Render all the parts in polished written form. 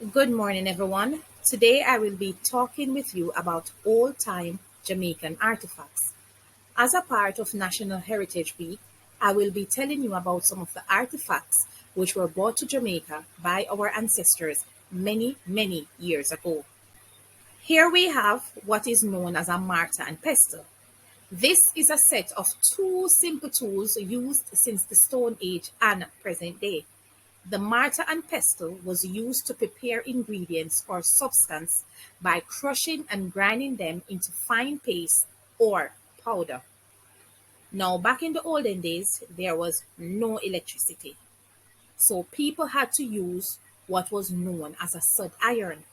Good morning, everyone. Today I will be talking with you about old time Jamaican artifacts. As a part of National Heritage Week, I will be telling you about some of the artifacts which were brought to Jamaica by our ancestors many years ago. Here we have what is known as a mortar and pestle. This is a set of two simple tools used since the Stone Age and present day. The mortar and pestle was used to prepare ingredients or substance by crushing and grinding them into fine paste or powder. Now, back in the olden days, there was no electricity, so people had to use what was known as a sod iron.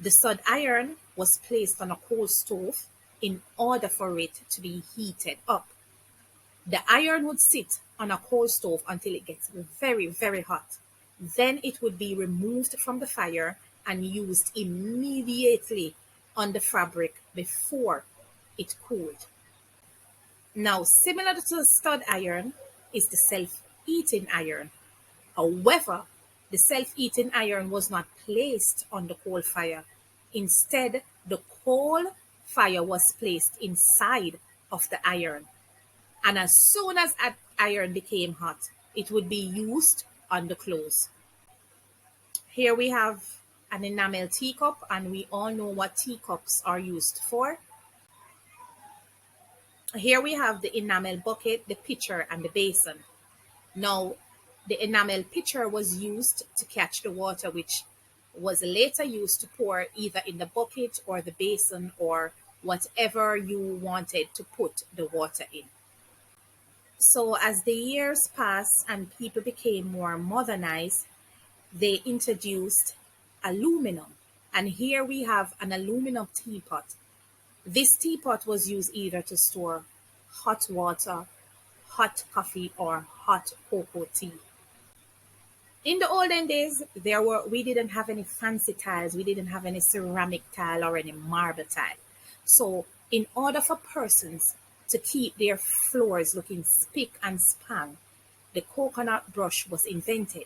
The sod iron was placed on a coal stove in order for it to be heated up. The iron would sit on a coal stove until it gets very hot. Then it would be removed from the fire and used immediately on the fabric before it cooled. Now, similar to the stud iron is the self-eating iron. However, the self-eating iron was not placed on the coal fire. Instead, the coal fire was placed inside of the iron. And as soon as that iron became hot, it would be used on the clothes. Here we have an enamel teacup, and we all know what teacups are used for. Here we have the enamel bucket, the pitcher, and the basin. Now, the enamel pitcher was used to catch the water, which was later used to pour either in the bucket or the basin or whatever you wanted to put the water in. So, as the years passed and people became more modernized, they introduced aluminum. And here we have an aluminum teapot. This teapot was used either to store hot water, hot coffee, or hot cocoa tea. In the olden days, we didn't have any fancy tiles, we didn't have any ceramic tile or any marble tile. So in order for persons to keep their floors looking spick and span, the coconut brush was invented.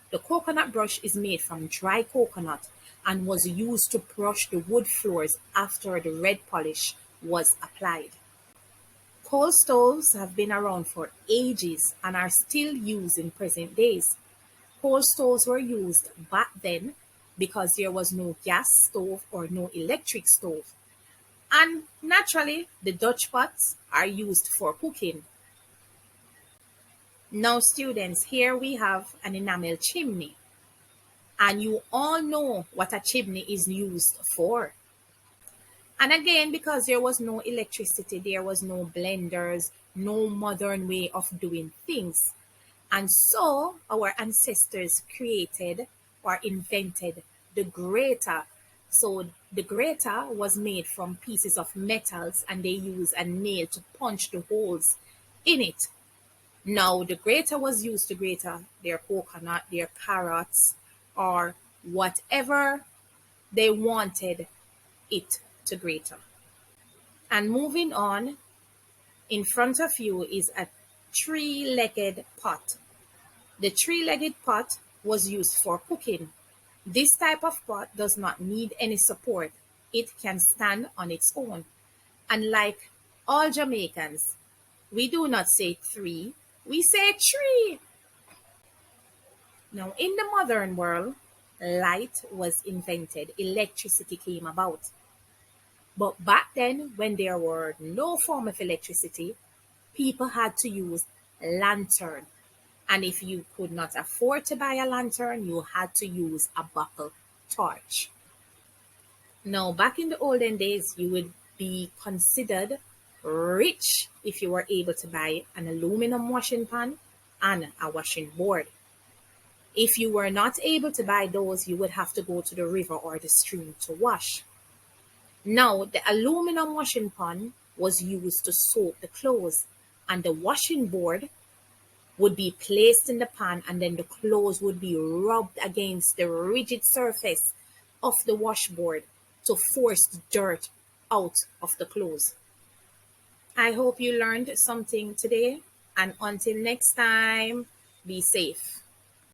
The coconut brush is made from dry coconut and was used to brush the wood floors after the red polish was applied. Coal stoves have been around for ages and are still used in present days. Coal stoves were used back then because there was no gas stove or no electric stove. And naturally, the Dutch pots are used for cooking. Now, students, here we have an enamel chimney. And you all know what a chimney is used for. And again, because there was no electricity, there was no blenders, no modern way of doing things. And so our ancestors created or invented the grater. So the grater was made from pieces of metals and they used a nail to punch the holes in it. Now the grater was used to grate their coconut, their carrots, or whatever they wanted it to grate. And moving on, in front of you is a three-legged pot. The three-legged pot was used for cooking. This type of pot does not need any support. It can stand on its own. And like all Jamaicans, we do not say three, we say tree. Now, in the modern world, light was invented, electricity came about. But back then, when there were no form of electricity, people had to use lantern. And if you could not afford to buy a lantern, you had to use a buckle torch. Now, back in the olden days, you would be considered rich if you were able to buy an aluminum washing pan and a washing board. If you were not able to buy those, you would have to go to the river or the stream to wash. Now, the aluminum washing pan was used to soak the clothes, and the washing board would be placed in the pan, and then the clothes would be rubbed against the rigid surface of the washboard to force the dirt out of the clothes. I hope you learned something today, and until next time, be safe.